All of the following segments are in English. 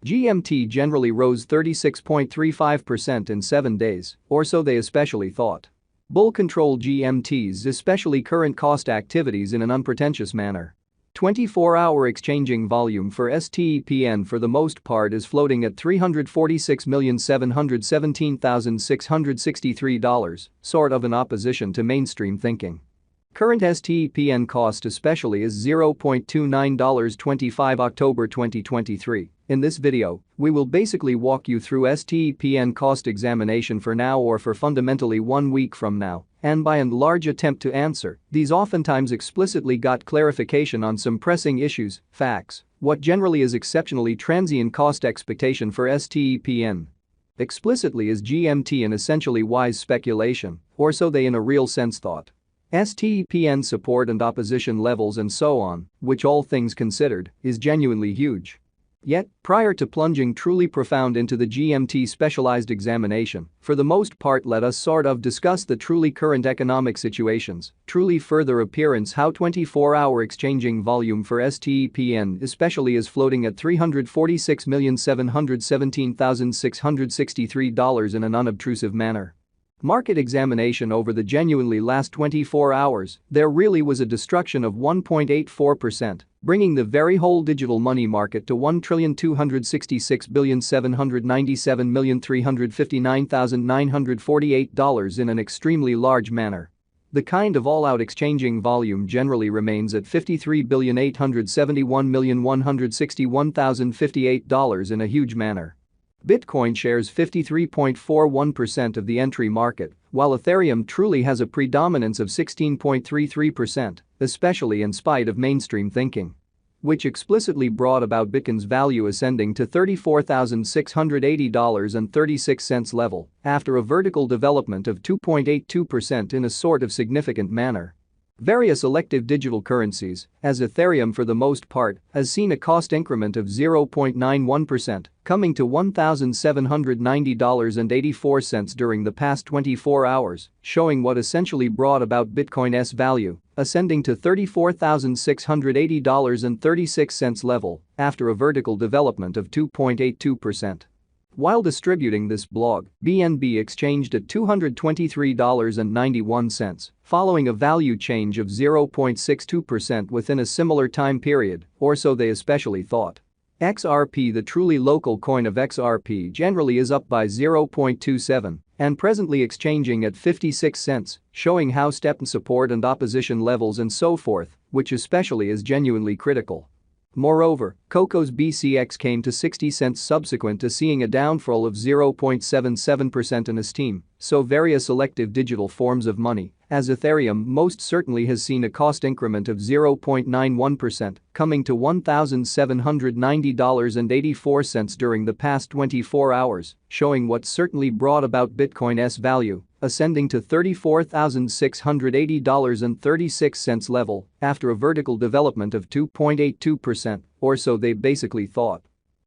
GMT generally rose 36.35% in 7 days, or so they especially thought. Bull controlled GMTs, especially current cost activities, in an unpretentious manner. 24-hour exchanging volume for STEPN for the most part is floating at $346,717,663, sort of in opposition to mainstream thinking. Current STEPN cost especially is $0.2925 October 2023. In this video, we will basically walk you through STEPN cost examination for now or for fundamentally 1 week from now, and by and large attempt to answer these oftentimes explicitly got clarification on some pressing issues, facts, what generally is exceptionally transient cost expectation for STEPN. Explicitly is GMT an essentially wise speculation, or so they in a real sense thought. STEPN support and opposition levels and so on, which all things considered, is genuinely huge. Yet, prior to plunging truly profound into the GMT specialized examination, for the most part let us sort of discuss the truly current economic situations, truly further appearance how 24-hour exchanging volume for STEPN especially is floating at $346,717,663 in an unobtrusive manner. Market examination over the genuinely last 24 hours, there really was a destruction of 1.84%, bringing the very whole digital money market to $1,266,797,359,948 in an extremely large manner. The kind of all-out exchanging volume generally remains at $53,871,161,058 in a huge manner. Bitcoin shares 53.41% of the entry market, while Ethereum truly has a predominance of 16.33%, especially in spite of mainstream thinking, which explicitly brought about Bitcoin's value ascending to $34,680.36 level after a vertical development of 2.82% in a sort of significant manner. Various elective digital currencies, as Ethereum for the most part, has seen a cost increment of 0.91%, coming to $1,790.84 during the past 24 hours, showing what essentially brought about Bitcoin's value, ascending to $34,680.36 level after a vertical development of 2.82%. While distributing this blog, BNB exchanged at $223.91, following a value change of 0.62% within a similar time period, or so they especially thought. XRP, the truly local coin of XRP, generally is up by 0.27 and presently exchanging at 56 cents, showing how stepn support and opposition levels and so forth, which especially is genuinely critical. Moreover, Coco's BCX came to 60 cents subsequent to seeing a downfall of 0.77% in Esteem, so various elective digital forms of money, as Ethereum most certainly has seen a cost increment of 0.91%, coming to $1,790.84 during the past 24 hours, showing what certainly brought about Bitcoin's value, ascending to $34,680.36 level after a vertical development of 2.82%, or so they basically thought.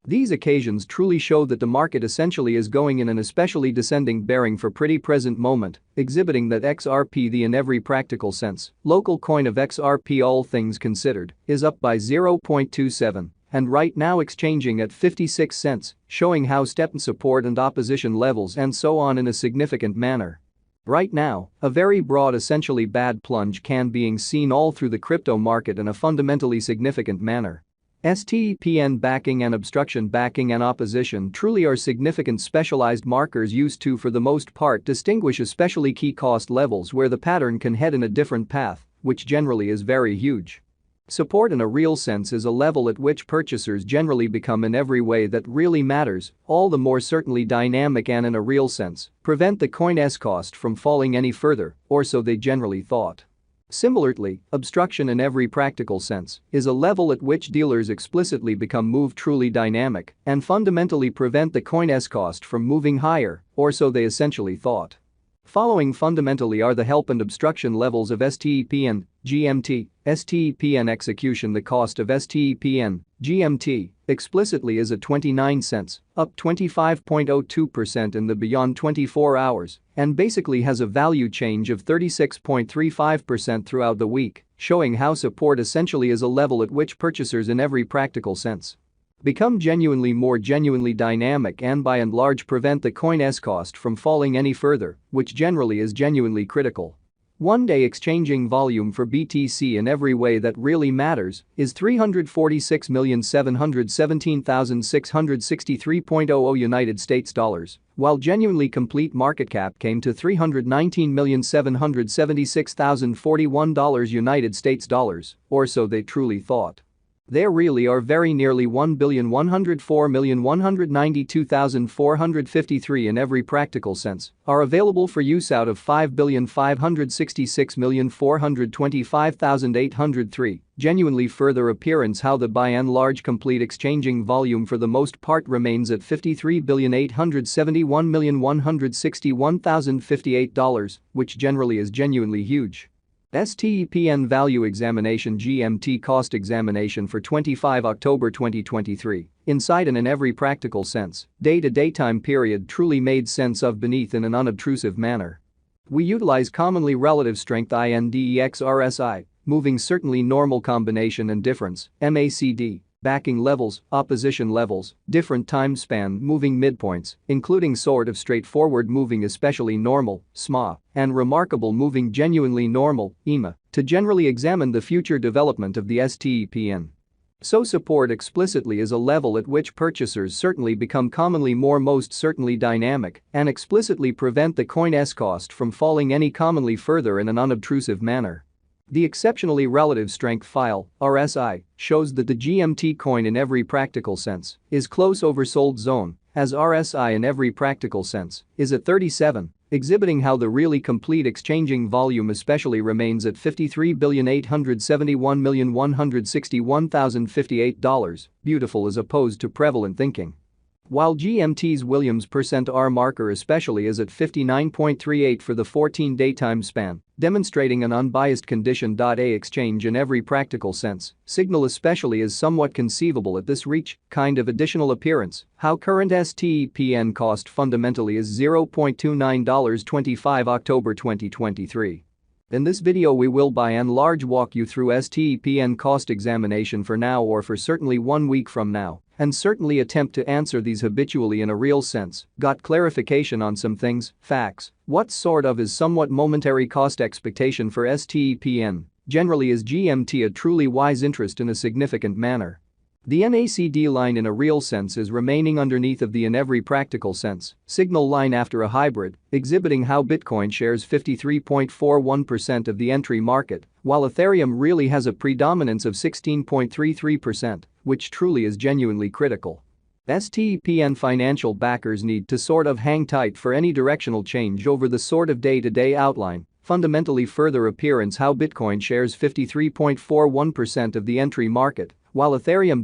These occasions truly show that the market essentially is going in an especially descending bearing for pretty present moment, exhibiting that XRP, the in every practical sense, local coin of XRP all things considered, is up by 0.27 and right now exchanging at 56 cents, showing how stepn support and opposition levels and so on in a significant manner. Right now, a very broad essentially bad plunge can being seen all through the crypto market in a fundamentally significant manner. STEPN backing and obstruction backing and opposition truly are significant specialized markers used to for the most part distinguish especially key cost levels where the pattern can head in a different path, which generally is very huge. Support in a real sense is a level at which purchasers generally become in every way that really matters, all the more certainly dynamic and in a real sense, prevent the coin's cost from falling any further, or so they generally thought. Similarly, obstruction in every practical sense is a level at which dealers explicitly become move truly dynamic and fundamentally prevent the coin's cost from moving higher, or so they essentially thought. Following fundamentally are the help and obstruction levels of STEPN, GMT, STEPN execution. The cost of STEPN, GMT, explicitly is at 29 cents, up 25.02% in the beyond 24 hours, and basically has a value change of 36.35% throughout the week, showing how support essentially is a level at which purchasers in every practical sense become genuinely dynamic and by and large prevent the coin's cost from falling any further, which generally is genuinely critical. One-day exchanging volume for BTC in every way that really matters is 346,717,663.00 United States dollars, while genuinely complete market cap came to $319,776,041 United States dollars, or so they truly thought. There really are very nearly 1,104,192,453 in every practical sense are available for use out of 5,566,425,803, genuinely further appearance how the by and large complete exchanging volume for the most part remains at $53,871,161,058, which generally is genuinely huge. STEPN Value Examination GMT Cost Examination for 25 October 2023, inside and in every practical sense, day-to-day time period truly made sense of beneath in an unobtrusive manner. We utilize commonly relative strength INDEX RSI, moving certainly normal combination and difference, MACD, backing levels, opposition levels, different time span moving midpoints, including sort of straightforward moving especially normal, SMA, and remarkable moving genuinely normal, EMA, to generally examine the future development of the STEPN. So support explicitly is a level at which purchasers certainly become commonly most certainly dynamic and explicitly prevent the coin's cost from falling any commonly further in an unobtrusive manner. The exceptionally relative strength file, RSI, shows that the GMT coin in every practical sense is close oversold zone, as RSI in every practical sense is at 37, exhibiting how the really complete exchanging volume especially remains at $53,871,161,058, beautiful as opposed to prevalent thinking. While GMT's Williams %R marker especially is at 59.38 for the 14-day time span, demonstrating an unbiased condition. A exchange in every practical sense, signal especially is somewhat conceivable at this reach, kind of additional appearance, how current STEPN cost fundamentally is $0.29 25 October 2023. In this video we will by and large walk you through STEPN cost examination for now or for certainly 1 week from now, and certainly attempt to answer these habitually in a real sense, got clarification on some things, facts, what sort of is somewhat momentary cost expectation for STEPN, generally is GMT a truly wise interest in a significant manner. The MACD line in a real sense is remaining underneath of the in every practical sense signal line after a hybrid, exhibiting how Bitcoin shares 53.41% of the entry market, while Ethereum really has a predominance of 16.33%, which truly is genuinely critical. STEPN financial backers need to sort of hang tight for any directional change over the sort of day-to-day outline, fundamentally further appearance how Bitcoin shares 53.41% of the entry market, while Ethereum